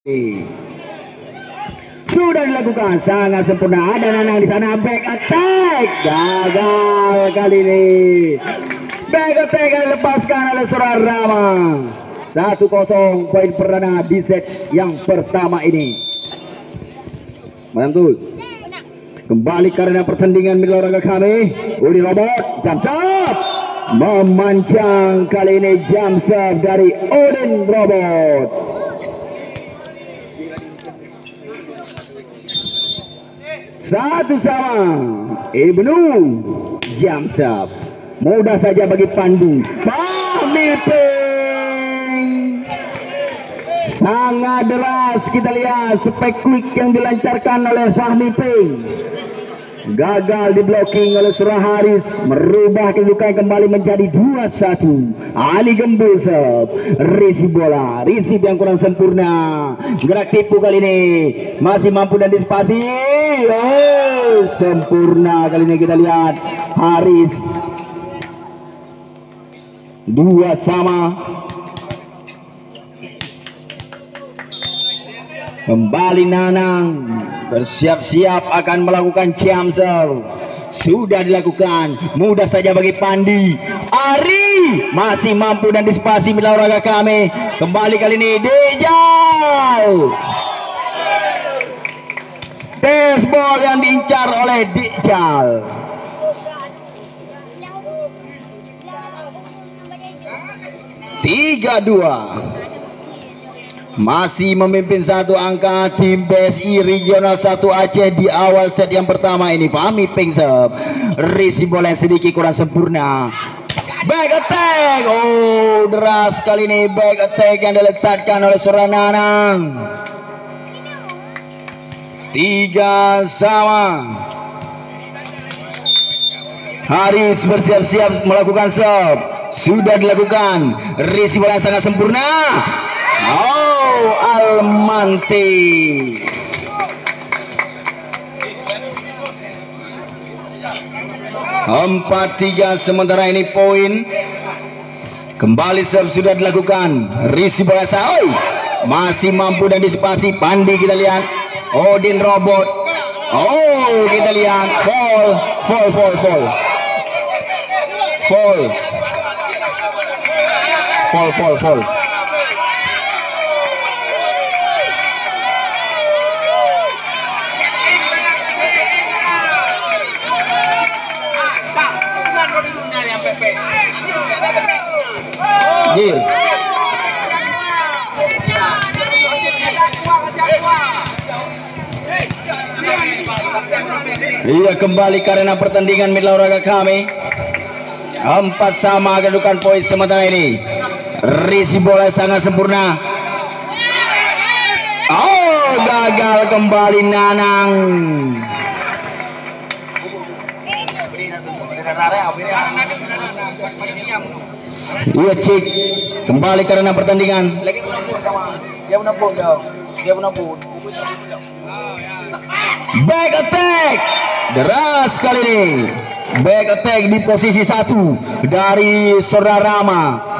Sudah dilakukan sangat sempurna. Ada Nanang di sana, back attack gagal kali ini. Back attack yang dilepaskan oleh Surarama. 1-0 poin perdana di set yang pertama ini. Mantul. Kembali karena pertandingan milik olahraga kami. Udi Robot jump shot. Memancang kali ini jump shot dari Odin Robot. Satu sama Ibnu jump shot. Mudah saja bagi Pandu. Fahmi Ping. Sangat deras kita lihat spek quick yang dilancarkan oleh Fahmi Ping. Gagal di blocking oleh Surah Haris, merubah kedudukan kembali menjadi 2-1. Ali Gembul serve, receive bola, receive yang kurang sempurna. Gerak tipu kali ini masih mampu dan disipasi. Oh, sempurna kali ini kita lihat Haris. 2 sama. Kembali Nanang bersiap-siap akan melakukan jump serve. Sudah dilakukan, mudah saja bagi Pandi. Ari masih mampu dan disipasi milik olahraga kami. Kembali kali ini Dijal. Tes ball yang diincar oleh Dijal. Tiga dua. Masih memimpin satu angka tim BSI Regional 1 Aceh di awal set yang pertama ini. Fahmi Ping serve, receive bola yang sedikit kurang sempurna. Back attack, oh deras kali ini back attack yang dilesatkan oleh Surananang. 3 sama. Haris bersiap-siap melakukan serve. Sudah dilakukan, receive bola yang sangat sempurna. Oh, Almanti. Empat tiga sementara ini poin. Kembali serve sudah dilakukan. Receive bola Saoi masih mampu dan disipasi. Pandi kita lihat. Odin Robot. Oh, kita lihat fall. Gir. Iya, kembali karena pertandingan mitra olahraga kami. 4 sama kedudukan poin sementara ini. Risi bola sangat sempurna. Oh, gagal kembali Nanang. Iya cik, kembali karena pertandingan. Back attack, deras kali ini. Back attack di posisi 1 dari Surarama.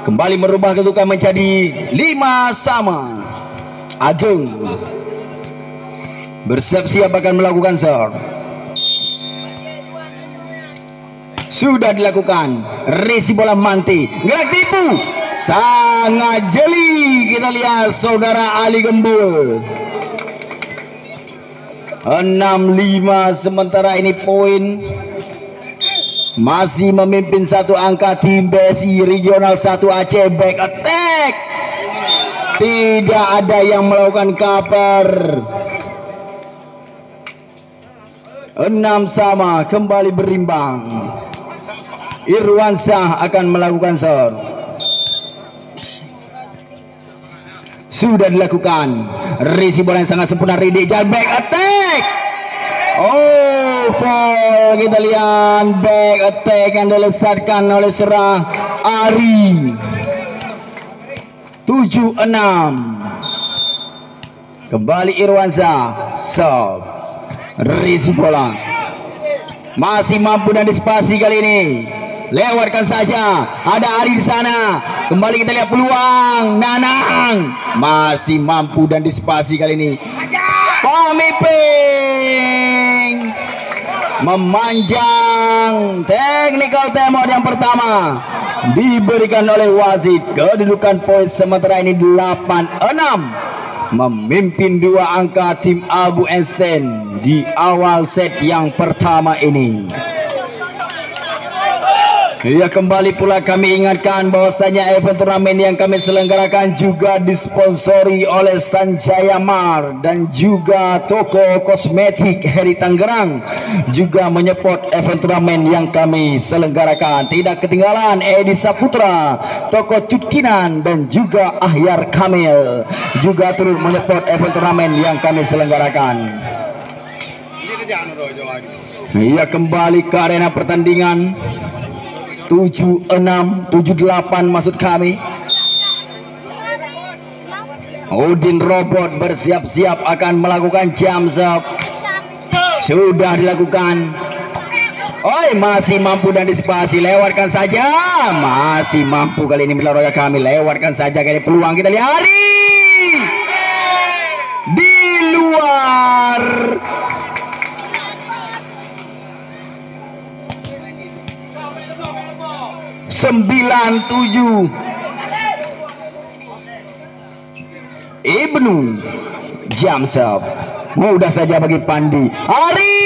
Kembali merubah kedudukan menjadi 5 sama. Agung bersiap-siap akan melakukan serve. Sudah dilakukan, resi bola Manti, gerak tipu, sangat jeli. Kita lihat saudara Ali Gembul. 6-5 sementara ini poin. Masih memimpin satu angka tim BSI Regional 1 Aceh. Back attack, tidak ada yang melakukan cover. 6 sama, kembali berimbang. Irwansyah akan melakukan serve. Sudah dilakukan, risi bola yang sangat sempurna. Ridijal back attack. Oh, fall. Kita lihat back attack yang dilesatkan oleh Surah Ari. 7-6. Kembali Irwansyah serve. Risi bola masih mampu dan disipasi kali ini. lewatkan saja. Ada Ari di sana. Kembali kita lihat peluang. Nanang masih mampu dan disipasi kali ini. Fahmi Ping memanjang. Technical timeout yang pertama diberikan oleh wasit. Kedudukan poin sementara ini 8-6. Memimpin 2 angka tim Abu Einstein di awal set yang pertama ini. Ya, kembali pula kami ingatkan bahwasanya event turnamen yang kami selenggarakan juga disponsori oleh Sanjaya Mar dan juga toko kosmetik Heri Tangerang juga menyupport event turnamen yang kami selenggarakan. Tidak ketinggalan Edi Saputra, toko Cutkinan dan juga Ahyar Kamil juga turut menyupport event turnamen yang kami selenggarakan. Ya, kembali ke arena pertandingan. 7-6, 7-8 maksud kami. Udin Robot bersiap-siap akan melakukan jump serve. Sudah dilakukan. Oi, masih mampu dan disipasi. Lewatkan saja. Masih mampu kali ini Mila Roya kami. Lewatkan saja kali peluang kita lihat. Di luar. 9-7. Ibnu jump serve mudah saja bagi Pandi. Ari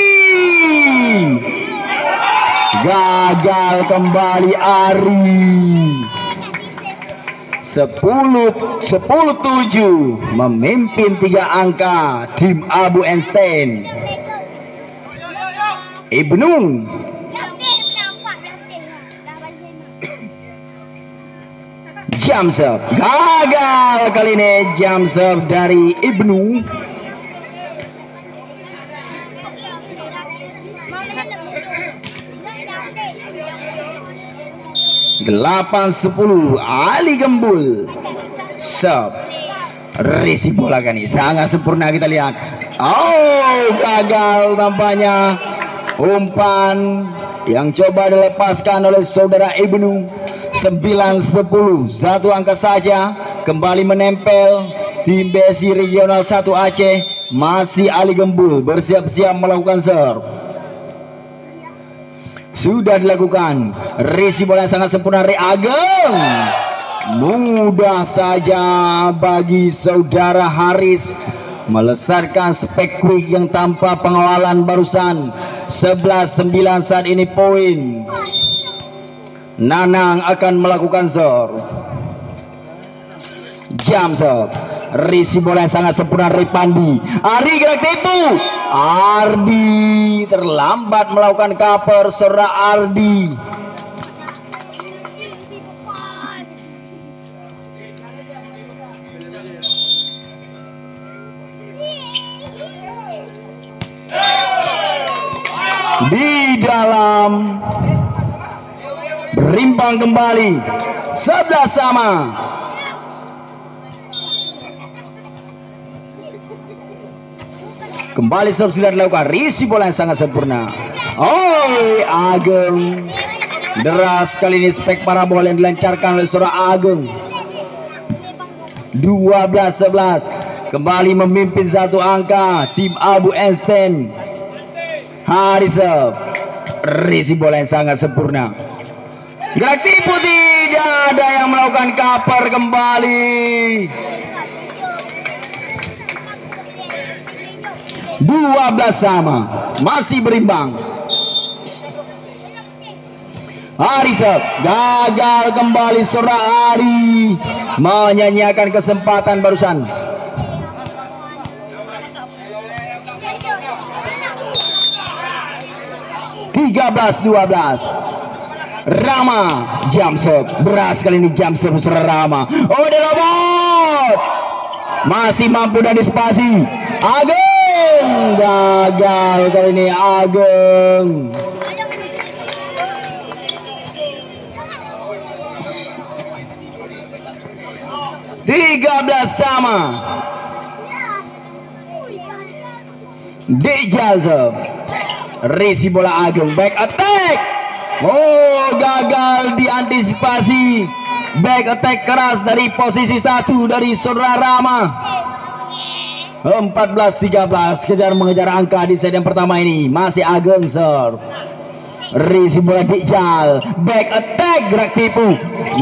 gagal kembali. Ari 10-7 memimpin 3 angka tim Abu Einstein. Ibnu jump serve gagal kali ini. Jump serve dari Ibnu. Delapan 10 Ali Gembul serve. Risi bola kan ini sangat sempurna kita lihat. Oh, gagal tampaknya umpan yang coba dilepaskan oleh saudara Ibnu. 9-10, 1 angka saja. Kembali menempel tim BSI Regional 1 Aceh. Masih Ali Gembul bersiap-siap melakukan serve. Sudah dilakukan. Risi bola yang sangat sempurna dari Ageng. Mudah saja bagi saudara Haris melesatkan spek quick yang tanpa pengawalan barusan. 11-9 saat ini poin. Nanang akan melakukan serve. Jump serve. Risi bola yang sangat sempurna dari Pandi. Ari gerak tipu. Ardi terlambat melakukan cover. Serta Ardi. Di dalam. Berimbang kembali 11 sama. Kembali sudah dilakukan. Risi bola yang sangat sempurna. Oi, Ageng deras kali ini spek parabola yang dilancarkan oleh seorang Ageng. 12-11 kembali memimpin 1 angka tim Abu Einstein. Harisep. Risi bola yang sangat sempurna. Gerak tipu, tidak ada yang melakukan cover kembali. 12 sama, masih berimbang. Harisep gagal kembali. Sora Ari menyanyiakan kesempatan barusan. (13-12) Rama jump serve. Beras kali ini jump serve Rama. Oh, di robot masih mampu dan disipasi. Ageng gagal kali ini. Ageng 13 sama. Dijazab. Risi bola Ageng, back attack. Oh, gagal diantisipasi. Back attack keras dari posisi 1 dari saudara Rama. 14-13 kejar mengejar angka di set yang pertama ini. Masih Ageng serve. Risi bola Dijal, back attack, gerak tipu,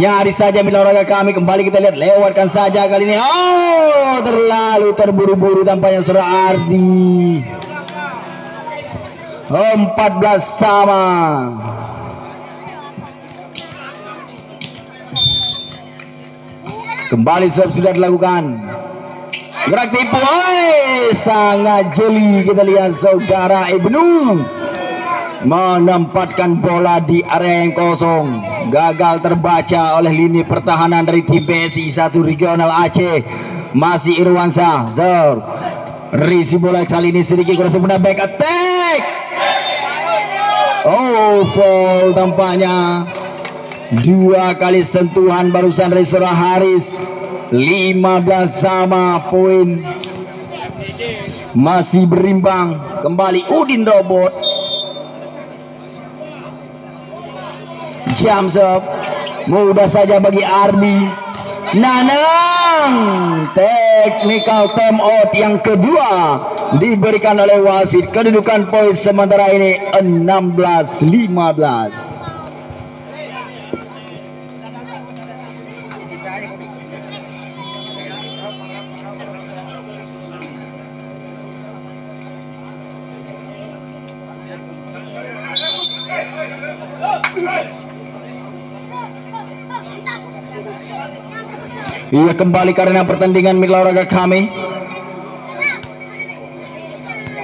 nyaris saja mila olahraga kami. Kembali kita lihat, lewatkan saja kali ini. Oh, terlalu terburu-buru tampaknya saudara Ardi. 14 sama. Kembali serve sudah dilakukan, gerak tipu, sangat jeli. Kita lihat saudara Ibnu menempatkan bola di area yang kosong, gagal terbaca oleh lini pertahanan dari tim PSI 1 Regional Aceh. Masih Irwansa serve, risi bola kali ini sedikit kurang sempurna, back attack. Oh, foul tampaknya. 2 kali sentuhan barusan dari saudara Haris. 15 sama, poin masih berimbang. Kembali Udin Robot. Jam serve mudah saja bagi Ardi. Nanang, technical time out yang kedua diberikan oleh wasit. Kedudukan poin sementara ini 16-15. Ia kembali karena pertandingan mila olahraga kami.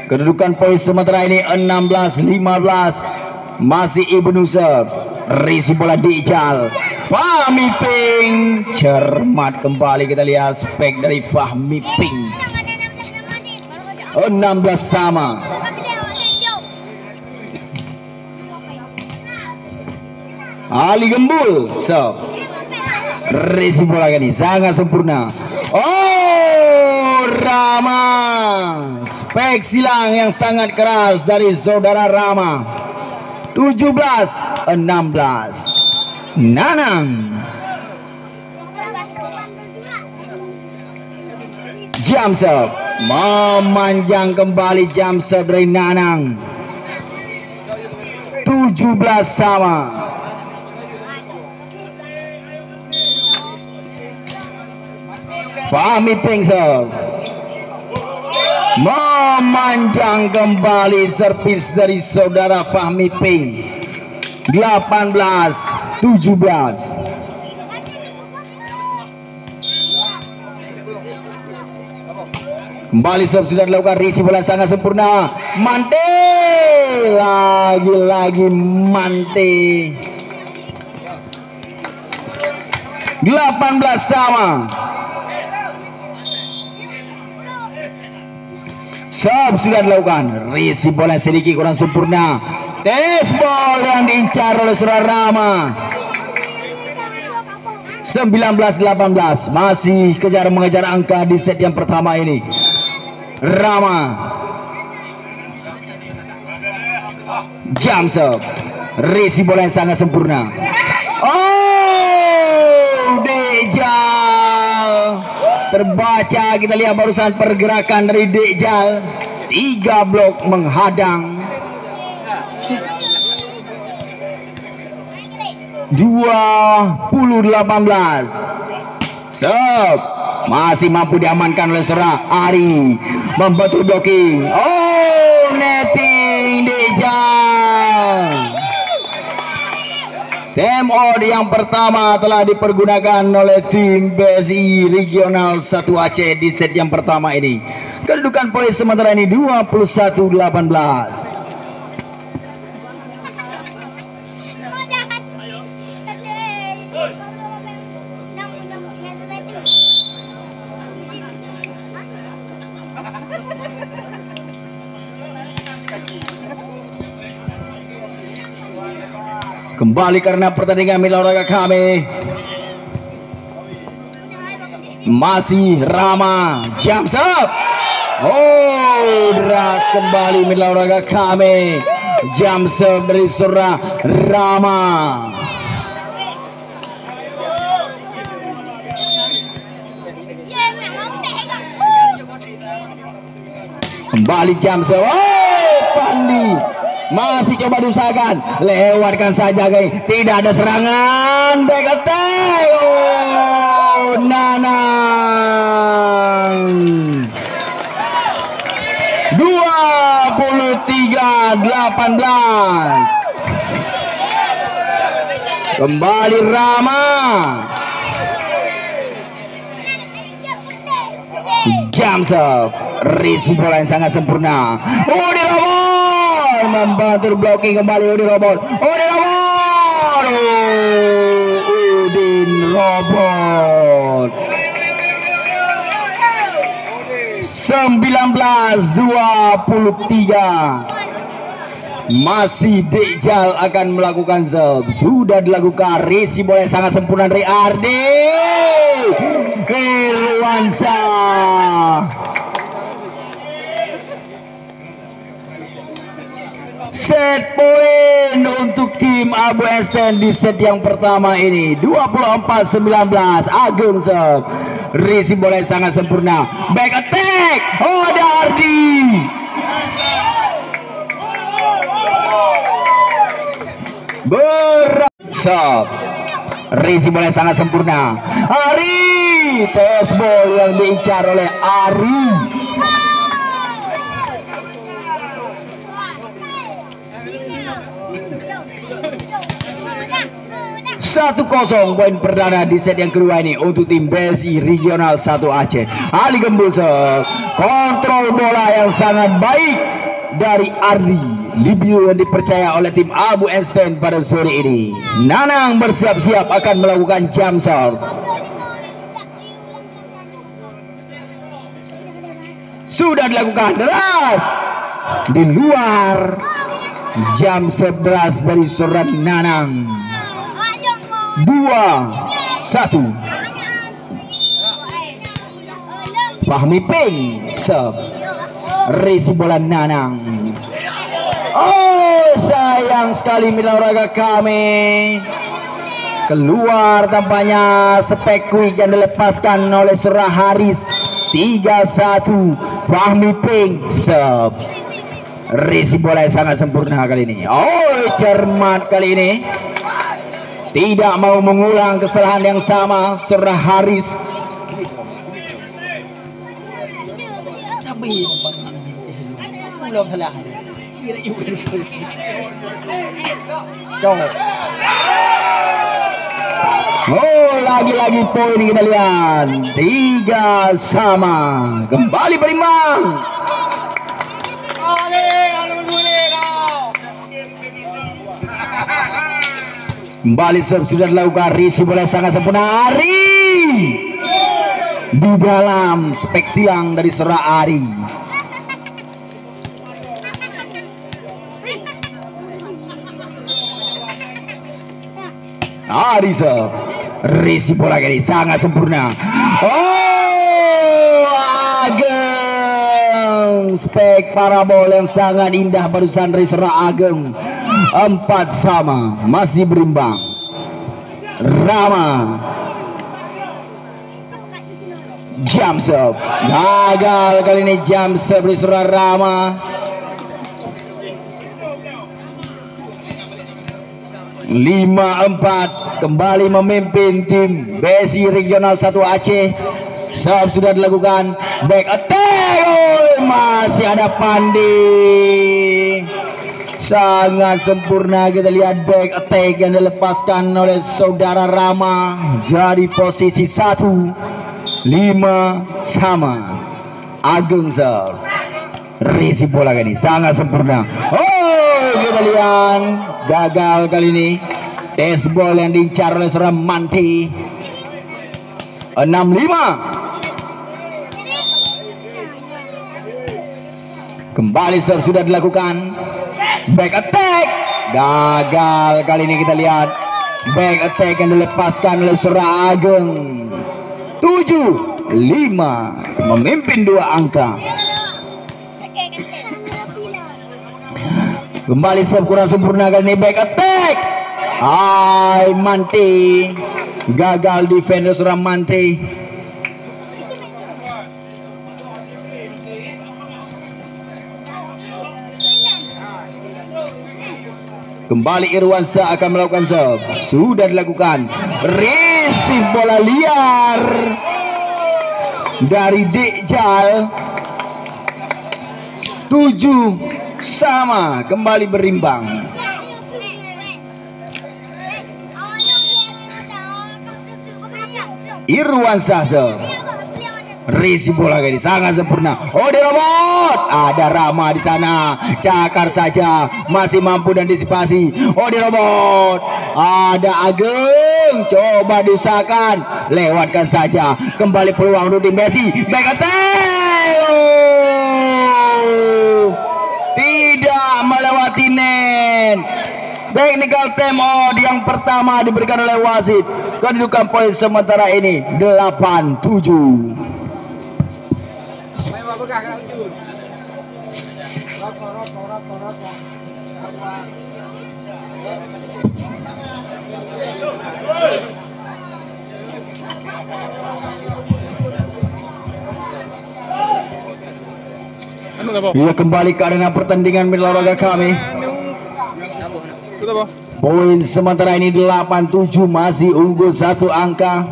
Kedudukan poin sementara ini 16-15. Masih Ibnu serve, risi bola Dijal, Fahmi Ping, cermat kembali. Kita lihat spek dari Fahmi Ping. 16 sama. Ali Gembul serve, risi bola ini sangat sempurna. Oh, Rama, spek silang yang sangat keras dari saudara Rama. 17-16. Nanang, jam serve, memanjang kembali jam serve dari Nanang. 17 sama. Fahmi Ping serve, memanjang kembali servis dari saudara Fahmi Ping. 18-17. Kembali serve sudah dilakukan, risi bola sangat sempurna. Mante, lagi-lagi Mante. 18 sama. Serve sudah dilakukan, risi bola sedikit kurang sempurna. Tenis ball yang diincar oleh saudara Rama. 19-18. Masih kejar mengejar angka di set yang pertama ini. Rama, jam serve, risi bola yang sangat sempurna. Oh, Dijal terbaca. Kita lihat barusan pergerakan dari Dijal. 3 blok menghadang. 20-18. Serve masih mampu diamankan oleh saudara Ari. Membantu blocking. Oh, netting Dijal. Time out yang pertama telah dipergunakan oleh tim PSI Regional 1 Aceh di set yang pertama ini. Kedudukan poin sementara ini 21-18. Kembali karena pertandingan mila olahraga kami. Masih Rama, jam serve. Oh, deras kembali mila olahraga kami. Jam serve dari Surah Rama. Kembali jam serve. Pandi masih coba diusahakan, lewatkan saja guys. Tidak ada serangan. Back attack. Nanang 23-18. Kembali Rama. Jam serve, risi bola yang sangat sempurna. Udi Robot membantu blocking kembali. Udi Robot. Udin Robot. 19-23. Masih Dejal akan melakukan serve. Sudah dilakukan, risi bola yang sangat sempurna dari Ardi Irwansa. Set poin untuk tim Abu Esten di set yang pertama ini. 24-19. Agung serve, risi bola yang sangat sempurna. Back attack. Dardi. Serve, risi bola yang sangat sempurna. Ari, test ball yang diincar oleh Ari. Satu kosong poin perdana di set yang kedua ini untuk tim BSI Regional 1 Aceh. Ali Gembul serve, kontrol bola yang sangat baik dari Ardi. Libyu yang dipercaya oleh tim Abu Esten pada sore ini. Nanang bersiap-siap akan melakukan jam serve. Sudah dilakukan deras di luar. Jam serve deras dari seorang Nanang. 2-1. Fahmi Ping serve, risi bola Nanang. Sayang sekali mitra olahraga kami. Keluar tampaknya spek quick yang dilepaskan oleh Surah Haris. 3-1. Fahmi Ping serve, risi bola yang sangat sempurna kali ini. Cermat kali ini. Tidak mau mengulang kesalahan yang sama Surah Haris. Lagi-lagi poin kita lihat. 3 sama. Kembali berimbang. Kembali serve sudah dilakukan, risi bola sangat sempurna. Ari di dalam spek silang dari Surah Ari. Ari serve, risi bola kali sangat sempurna. Ageng, spek parabol yang sangat indah barusan dari Surah Ageng. 4 sama, masih berimbang. Rama jam serve, gagal kali ini jam serve dari Surah Rama. Lima 4, kembali memimpin tim BSI Regional 1 Aceh. Serve sudah dilakukan, back attack. Masih ada Pandi. Sangat sempurna kita lihat back attack yang dilepaskan oleh saudara Rama. Jadi posisi 1-5 sama. Agung serve, risi bola kali ini sangat sempurna. Kita lihat gagal kali ini. Tes ball yang diincar oleh seorang Manti. 6-5. Kembali serve sudah dilakukan. Back attack, gagal kali ini kita lihat. Back attack yang dilepaskan oleh Surah Ageng. 7-5, memimpin 2 angka. Kembali serve kurang sempurna kali ini, back attack. Mante gagal, defender seorang Mante. Kembali Irwansyah akan melakukan serve. Sudah dilakukan. Receive bola liar dari Dekjal. 7-sama kembali berimbang. Irwansyah serve. Receive bola ini sangat sempurna. Oh, di robot. Ada Rama di sana. Cakar saja, masih mampu dan disipasi. Oh, di robot. Ada Ageng. Coba diusahakan. Lewatkan saja. Kembali peluang untuk tim Messi. Back attack. Tidak melewati net. Technical time out yang pertama diberikan oleh wasit. Kedudukan poin sementara ini 8-7. Ya, kembali ke arena pertandingan mitra olahraga kami. Poin sementara ini 8-7, masih unggul 1 angka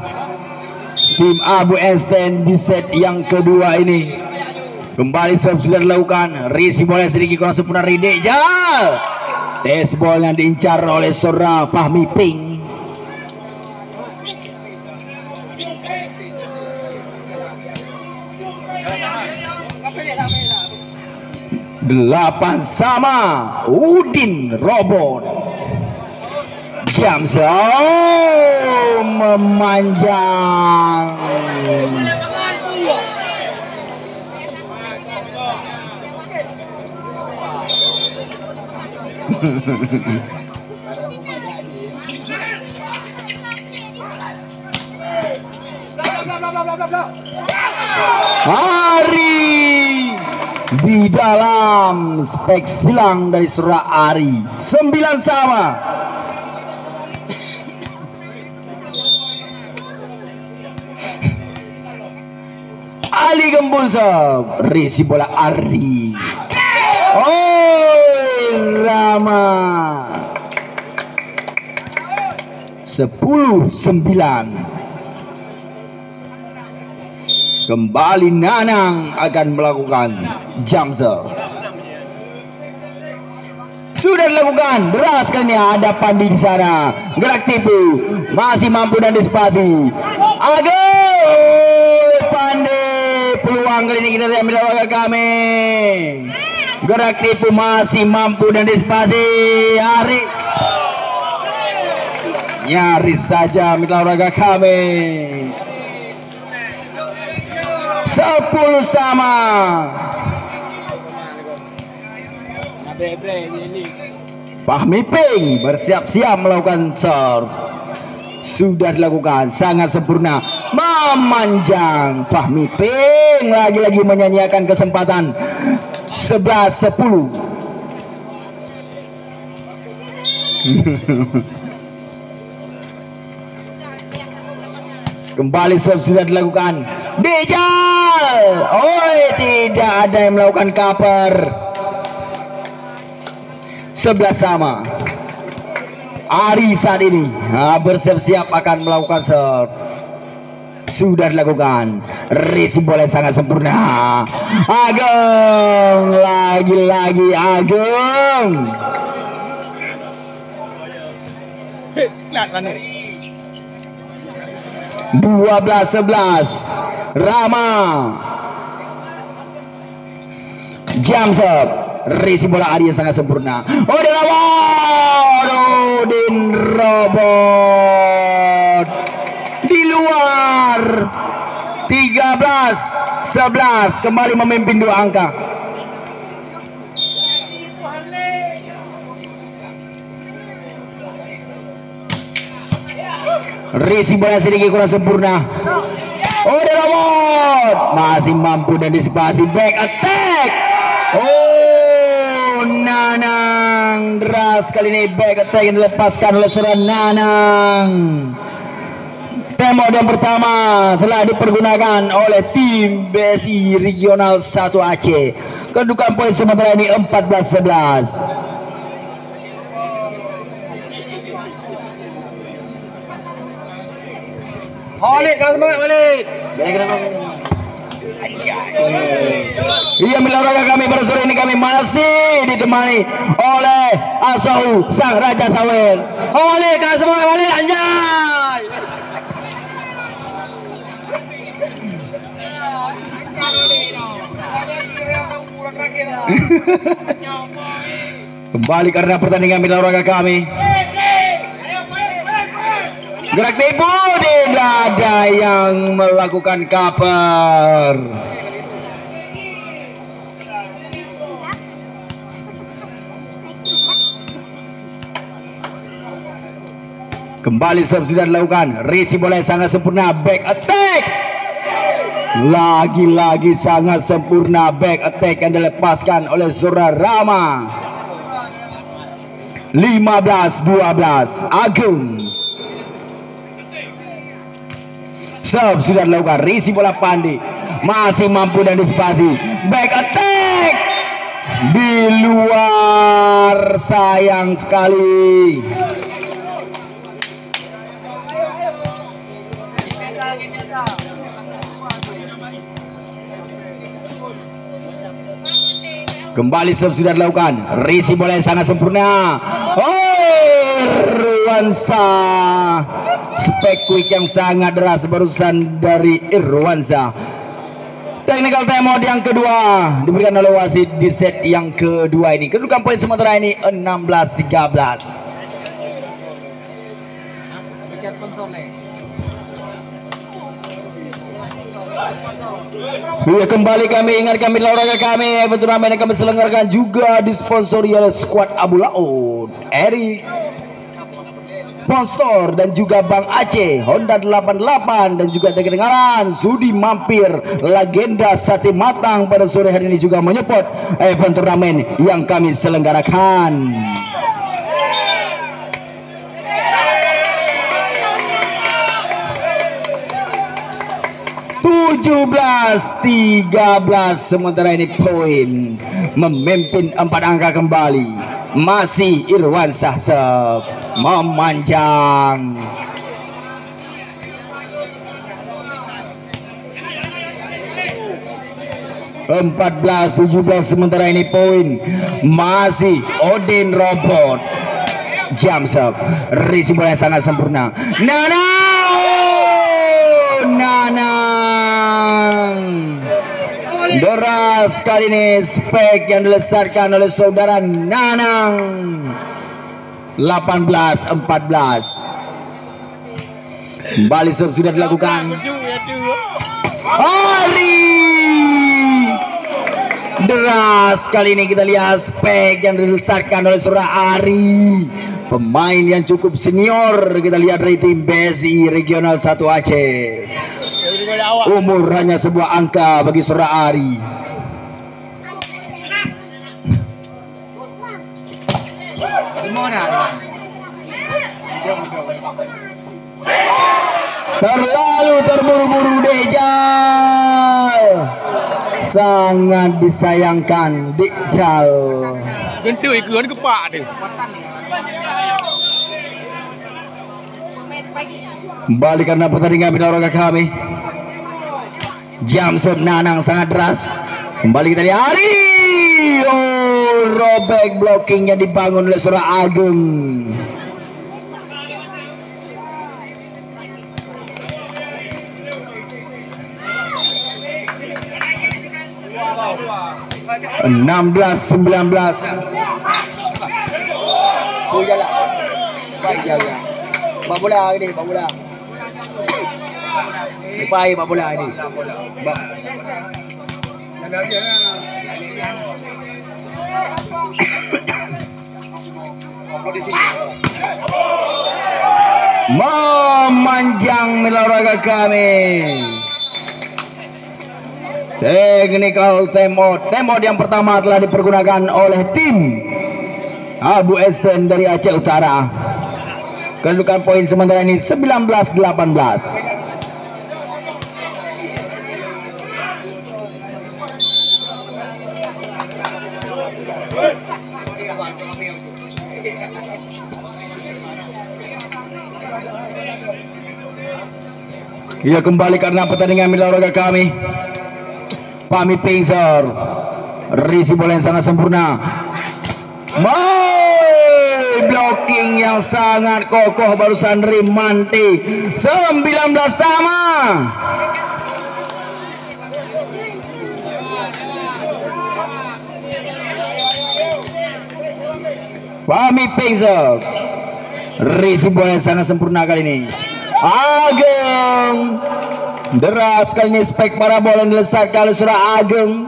tim Abu Einstein di set yang kedua ini. Kembali serve sudah dilakukan. Risi bola sedikit kurang sempurna dari Dekjal. Tes ball yang diincar oleh Sora Fahmi Ping. Delapan sama. Udin robot. Jamso memanjang. Ari di dalam spek silang dari Surah Ari. 9 sama. Ali Gembusab, risi bola Ari. Rama. 10-9. Kembali Nanang akan melakukan jump serve. Sudah dilakukan, deras kali ini. Ada Pandi di sana. Gerak tipu, masih mampu dan disipasi. Pandi, peluang kali ini kita diambil oleh kami. Gerak tipu, masih mampu dan disipasi. Hari nyaris saja mitra olahraga kami. 10 sama. Fahmi Ping bersiap-siap melakukan serve. Sudah dilakukan, sangat sempurna, memanjang. Fahmi Ping lagi-lagi menyanyiakan kesempatan. 11-10. Kembali serve sudah dilakukan. Dekjal. Tidak ada yang melakukan cover. 11 sama. Ari saat ini bersiap-siap akan melakukan serve. Sudah dilakukan. Risi bola sangat sempurna. Ageng, lagi-lagi Ageng. 12-11. Rama. Jump serve. Risi bola Ari yang sangat sempurna. Odin robot di luar. 13-11 kembali memimpin 2 angka. Risi bola sedikit kurang sempurna. Odin robot masih mampu dan disipasi. Back attack. Nanang deras kali ini, back attack yang dilepaskan oleh seorang Nanang. Tembakan yang pertama telah dipergunakan oleh tim BSI Regional 1 Aceh. Kedudukan poin sementara ini 14-11. Walid, kau semangat Walid. Iya, olahraga kami pada sore ini kami masih ditemani oleh Asau Sang Raja Sawer. Walid, kau semangat Walid, anjay. Kembali karena pertandingan olahraga kami. Gerak tipu, tidak ada yang melakukan cover. Kembali sudah dilakukan. Risi bola sangat sempurna, back attack. Lagi-lagi sangat sempurna back attack yang dilepaskan oleh Zura Rama. 15-12 Agung. Serve sudah dilakukan. Risi bola Pandi masih mampu dan disipasi. Back attack di luar, sayang sekali. Kembali serve sudah dilakukan. Risi bola yang sangat sempurna. Irwansa, spek quick yang sangat deras barusan dari Irwansa. Technical timeout yang kedua diberikan oleh wasit di set yang kedua ini. Kedudukan poin sementara ini 16-13. Ya, kembali kami ingatkan olahraga kami, turnamen yang kami selenggarakan juga disponsori oleh skuad Abu Laut, Erik Sponsor dan juga Bang Aceh, Honda 88 dan juga kedengaran Sudi Mampir, legenda sate matang pada sore hari ini juga menyupport event turnamen yang kami selenggarakan. 17-13 sementara ini poin memimpin 4 angka kembali. Masih Irwansyah memanjang. Empat 17 sementara ini poin masih Odin Robot. Jump serve, risi bola yang sangat sempurna. Nanang deras kali ini, spek yang dilesatkan oleh saudara Nanang. 18-14. Kembali serve sudah dilakukan. Ari deras kali ini, kita lihat spek yang dilesatkan oleh saudara Ari, pemain yang cukup senior. Kita lihat dari tim BSI Regional 1 Aceh. Umur hanya sebuah angka bagi saudara Ari. Terlalu terburu-buru Dejal. Sangat disayangkan Dejal. Gentu ikut ke pak tu. Kembali karena pertandingan olahraga kami. Jam serve Nanang sangat deras. Kembali kita lihat Ari. Robek blocking yang dibangun oleh saudara Agung. Enam belas 19. Oh jalan. Baik jalan. Bak bola ni, bak bola. Baik bak bola ni. Bak. Memanjang olahraga kami. Technical timeout. Timeout yang pertama telah dipergunakan oleh tim Abu Esten dari Aceh Utara. Kedudukan poin sementara ini 19-18. Ia kembali karena pertandingan mila olahraga kami. Pami Pingser, risi bola yang sangat sempurna. Blocking yang sangat kokoh barusan Rimanti. 19 sama. Pami Pingser, risi bola yang sangat sempurna kali ini. Ageng deras kali ini, spek para bola yang dilesatkan oleh Surah Ageng.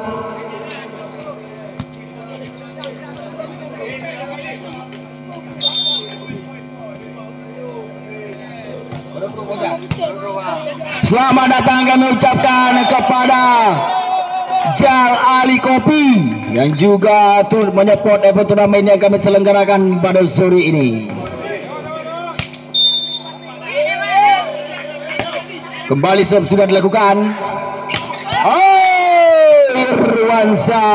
Selamat datang kami ucapkan kepada Jal Ali Kopi yang juga turut menyertai event turnamen yang kami selenggarakan pada sore ini. Kembali sudah dilakukan. Irwansa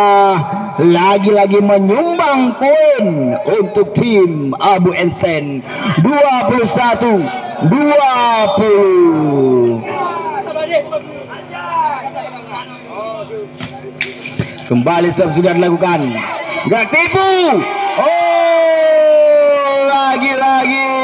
lagi-lagi menyumbang poin untuk tim Abu Esten. 21-20. Kembali sudah dilakukan. Gak tipu. Lagi-lagi.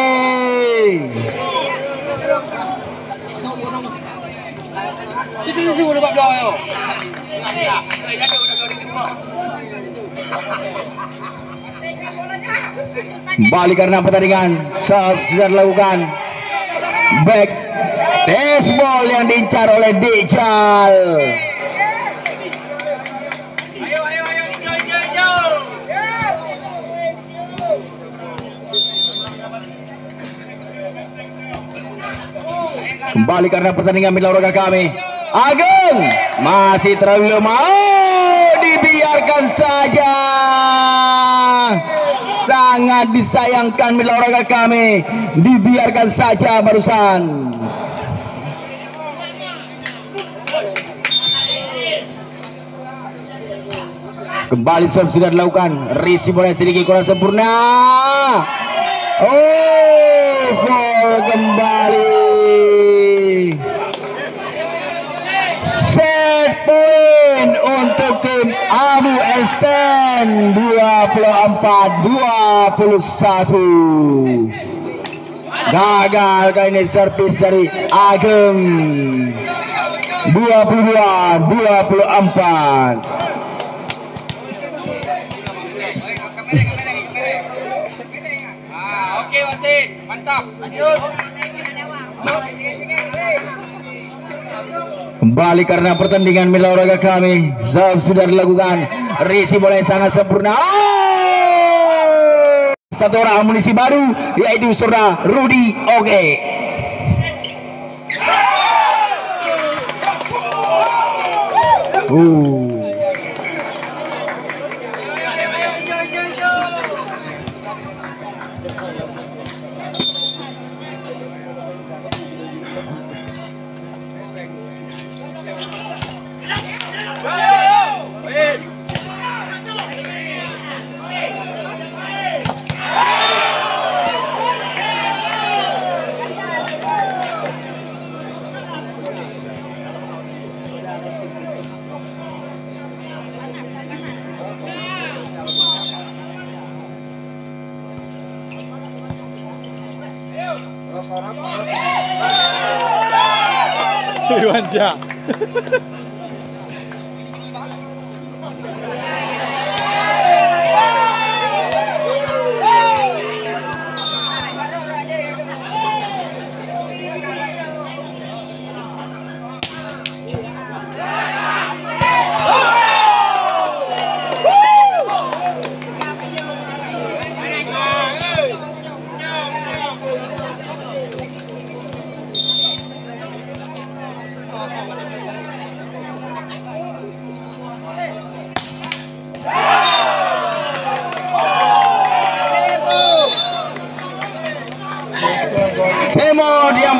Kembali karena pertandingan sudah dilakukan. Back baseball yang diincar oleh Dijal. Kembali karena pertandingan mila olahraga kami. Ageng masih terlalu lemah. Dibiarkan saja. Sangat disayangkan mila olahraga kami. Dibiarkan saja barusan. Kembali sudah dilakukan. Risi bola sedikit kurang sempurna. Foul kembali. Set point untuk tim Abu Esten. 24-21. Gagal kali ini servis dari Ageng. 22-24. Oke wasit, mantap. Lanjut. Kembali karena pertandingan mila olahraga kami sudah dilakukan. Risi bola yang sangat sempurna. Satu orang amunisi baru yaitu saudara Rudy Oge. Irwansa.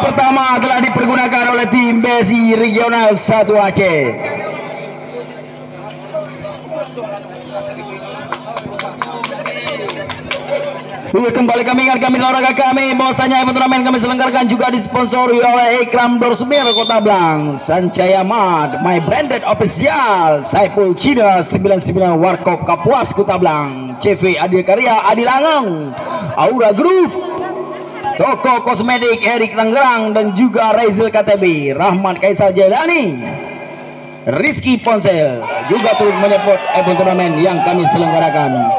yang pertama telah dipergunakan oleh tim BSI Regional 1 Aceh. Kembali kami ingatkan mitra olahraga kami bahwasanya event turnamen kami selenggarakan juga disponsori oleh Ikram Dorsmir Kota Blang, Sancaya Mart, My Branded Official, Saiful Cina 99 Warkop Kapuas Kota Blang, CV Adil Karya Adil Langang, Aura Group, Toko Kosmetik Erik Tangerang dan juga Raizil KTB, Rahmat Kaisal Jailani, Rizky Ponsel juga turut menyebut event turnamen yang kami selenggarakan.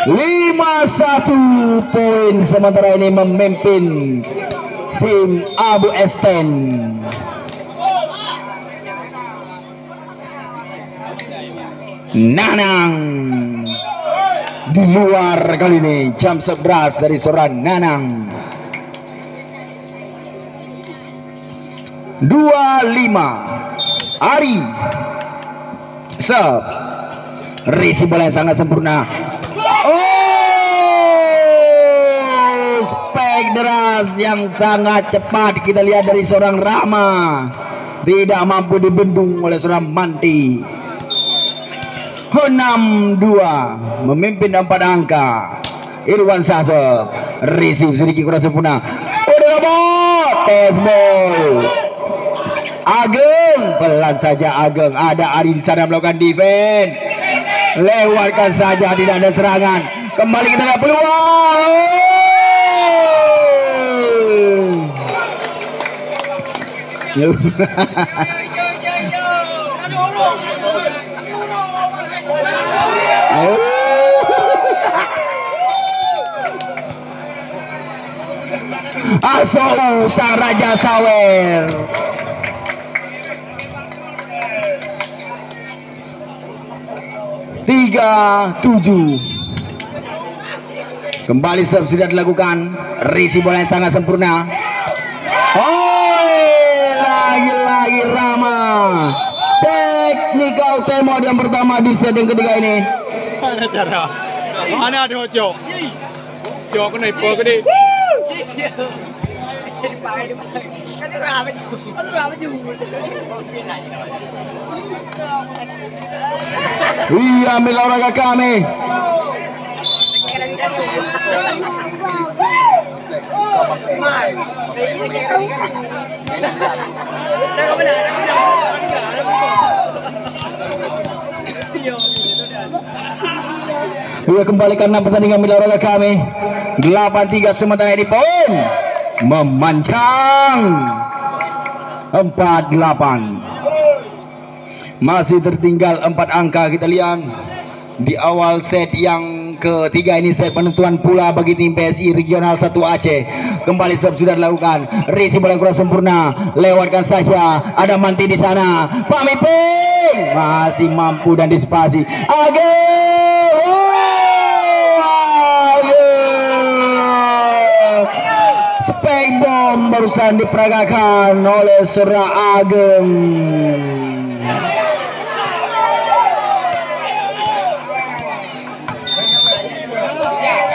5-1 poin sementara ini memimpin tim Abu Esten. Nanang di luar kali ini, jam 11 dari seorang Nanang. 25 Ari serve, risi bola yang sangat sempurna. Oh, spek deras yang sangat cepat kita lihat dari seorang Rama, tidak mampu dibendung oleh seorang Manti. 6-2 memimpin 4 angka. Irwan Sase receive sedikit kurang sempurna. Udah robot tes ball. Ageng pelan saja Ageng, ada Ari di sana melakukan defense. Lewatkan saja, tidak ada serangan. Kembali kita lihat peluang. Asal sang Raja Sawer. Tiga 7. Kembali serve sudah dilakukan. Risi bola yang sangat sempurna. Oh, lagi-lagi Rama. Technical timeout yang pertama di set yang ketiga ini. Mana cara? Mana ada Ojo? Ojo kena ipol gede. Iya, ambil olahraga kami. Iya, kembalikan pertandingan ambil olahraga kami. 8-3 sementara di poin memancang 4-8. Masih tertinggal 4 angka. Kita lihat di awal set yang ketiga ini, set penentuan pula bagi tim PSI Regional 1 Aceh. Kembali serve sudah dilakukan. Risi bola kurang sempurna. Lewatkan saja. Ada Manti di sana. Pamiping masih mampu dan dispasi. Spek bom barusan diperagakan oleh Surah Ageng.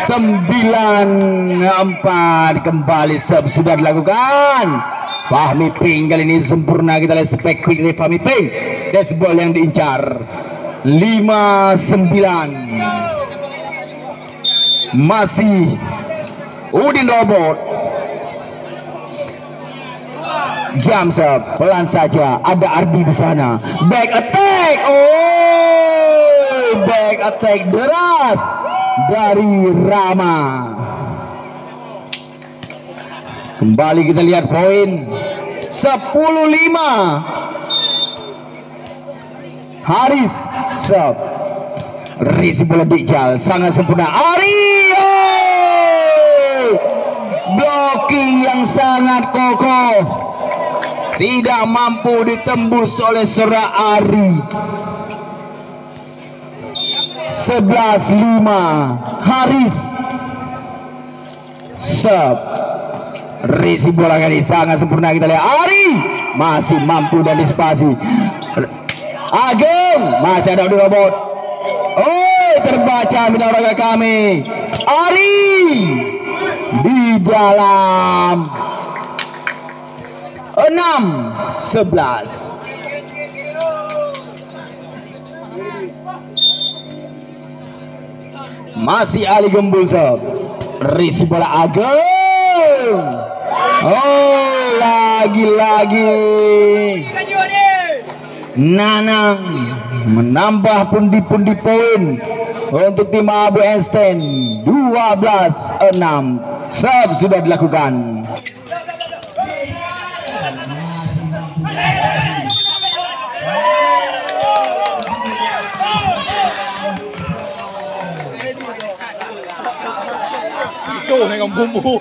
Sembilan 4 kembali serve sudah dilakukan. Fahmi Ping kali ini sempurna. Kita lihat spek quick dari Fahmi Ping. That's ball yang diincar. 5-9. Masih Udin Robot. Jam serve pelan saja. Ada Ardi di sana. Back attack. Oh, back attack deras dari Rama. Kembali kita lihat poin 10-5. Haris serve, risi bola Dijal sangat sempurna. Ari, blocking yang sangat kokoh, tidak mampu ditembus oleh Surah Ari. 11-5. Haris serve, risi bola kali sangat sempurna. Kita lihat Ari masih mampu dan dispasi. Ageng masih ada dua bot. Oh, terbaca minta olahraga kami. Ari di dalam 6-11. Masih Ali Gembul sob. Risi bola Ageng. Oh, lagi-lagi Nanang menambah pundi-pundi poin untuk tim Abu Einstein. 12-6. Serve sudah dilakukan. Itu nih kamu bumbu.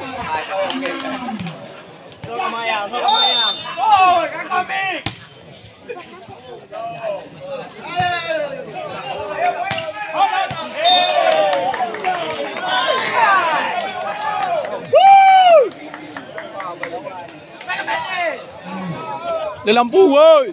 Để làm phù ơi.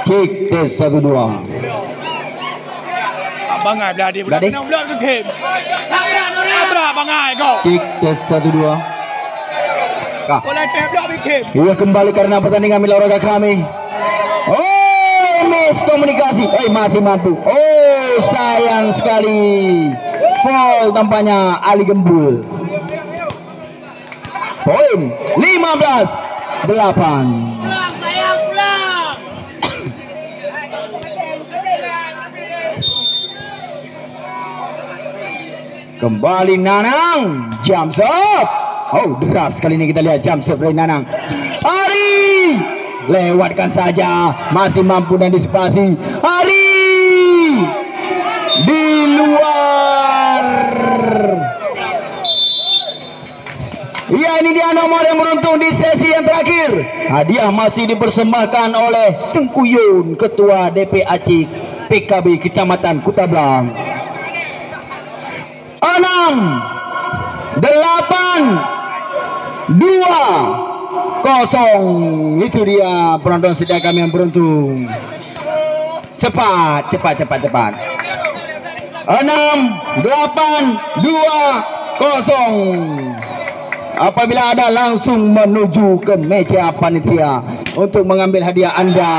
Cik tes 1-2. Abang ai berada di bulan ke kem. Abang ai kau. Cik tes 1-2. Kah. Boleh tembak di kem. Ia kembali karena pertandingan mila olahraga kami. Oh, miss komunikasi. Masih mampu. Oh, sayang sekali. Foul tampaknya Ali Gembul. Poin 15-8. Kembali Nanang, jam serve. Oh, deras kali ini kita lihat jam serve dari Nanang. Ari, lewatkan saja, masih mampu dan disipasi. Ari, di luar. Ya, ini dia nomor yang beruntung di sesi yang terakhir. Hadiah masih dipersembahkan oleh Tengku Yun, Ketua DPAC PKB Kecamatan Kutablang. 6, 8, 2, 0. Itu dia penonton setia kami yang beruntung. Cepat. 6, 8, 2, 0. Apabila ada langsung menuju ke meja panitia untuk mengambil hadiah Anda.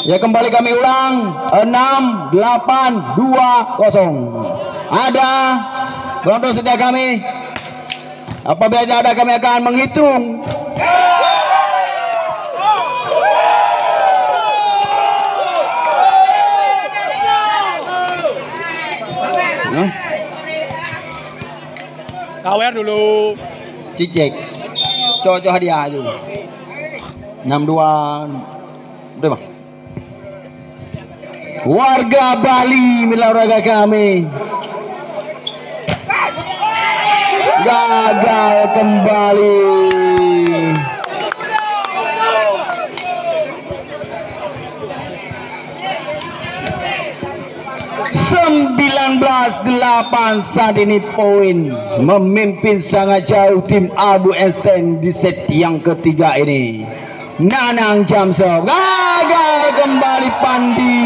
Ya, kembali kami ulang. 6, 8, 2, 0. Ada penonton setia kami. Apabila ada kami akan menghitung. Kawer dulu. Cicek. Cocok hadiah itu. 62. Udah, Bang. Warga Bali mila olahraga kami. Gagal kembali. (19-8) saat ini poin memimpin sangat jauh tim Abu Einstein di set yang ketiga ini. Nanang jam serve gagal kembali Pandi.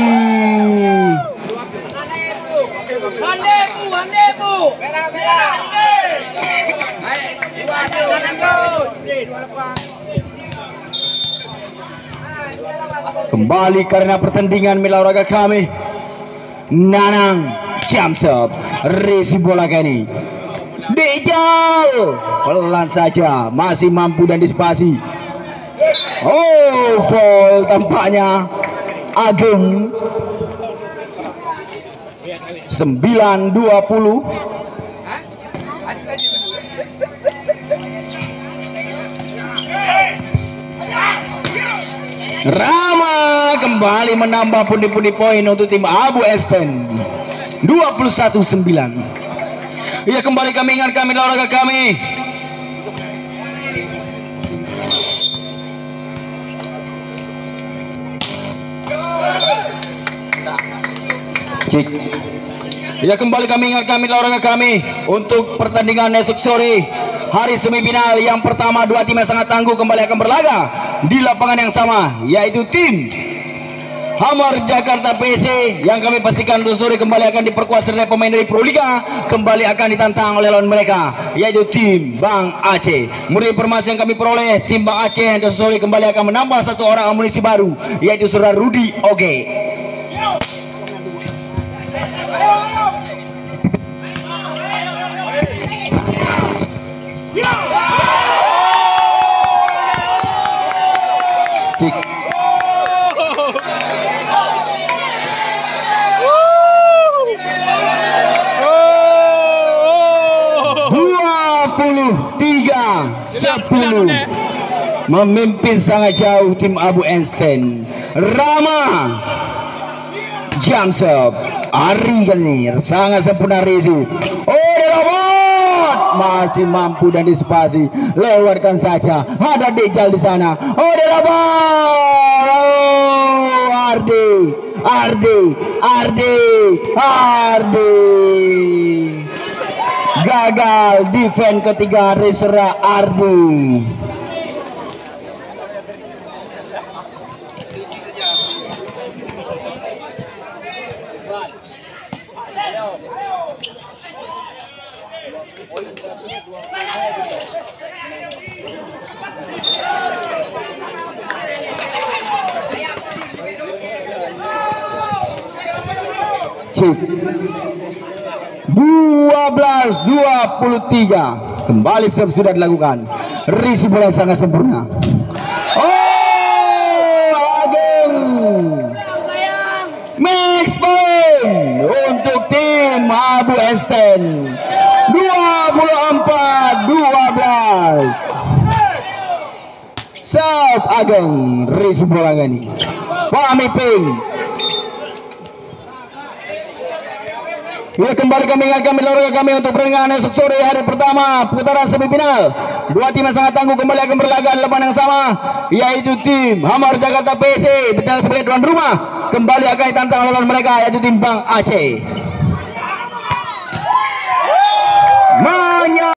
Kembali karena pertandingan mila olahraga kami. Nanang jam serve, resi bola kali ini Dejal pelan saja, masih mampu dan disipasi. Oh, foul tampaknya Ageng. 9-20. Rama kembali menambah pundi-pundi poin untuk tim Abu Esten. 21-9. Ya, kembali kami ingatkan mitra olahraga kami. Cik. Ya, kembali kami ingatkan mitra olahraga kami untuk pertandingan esok sore hari semifinal yang pertama. Dua tim yang sangat tangguh kembali akan berlaga di lapangan yang sama, yaitu tim Hamar Jakarta PC yang kami pastikan untuk sore kembali akan diperkuat serta pemain dari Proliga, kembali akan ditantang oleh lawan mereka, yaitu tim Bang Aceh. Menurut informasi yang kami peroleh, tim Bang Aceh untuk sore kembali akan menambah satu orang amunisi baru, yaitu saudara Rudi Oge. Cik. Memimpin sangat jauh tim Abu Einstein. Rama Jamsop Ari kali ini sangat sempurna Rizu. Oh, lewat masih mampu dan disipasi, lewatkan saja. Ada Dejal di sana. Oh, lewat. Oh, Ardi gagal defense ketiga Rizra Ardi. Cik. 12-23 kembali sudah dilakukan. Risi bola sangat sempurna. Oh, Ageng max point untuk tim Abu Einstein. 24-12. Sub Ageng Risi bola gani. Fahmi Ping. Ya, kembali kami ingatkan kami untuk pertandingan esok sore hari pertama putaran semifinal. Dua tim yang sangat tangguh kembali akan berlaga di lapangan yang sama, yaitu tim Hamar Jakarta PC berjalan sebagai tuan rumah, kembali akan ditantang oleh mereka, yaitu tim Bang Aceh.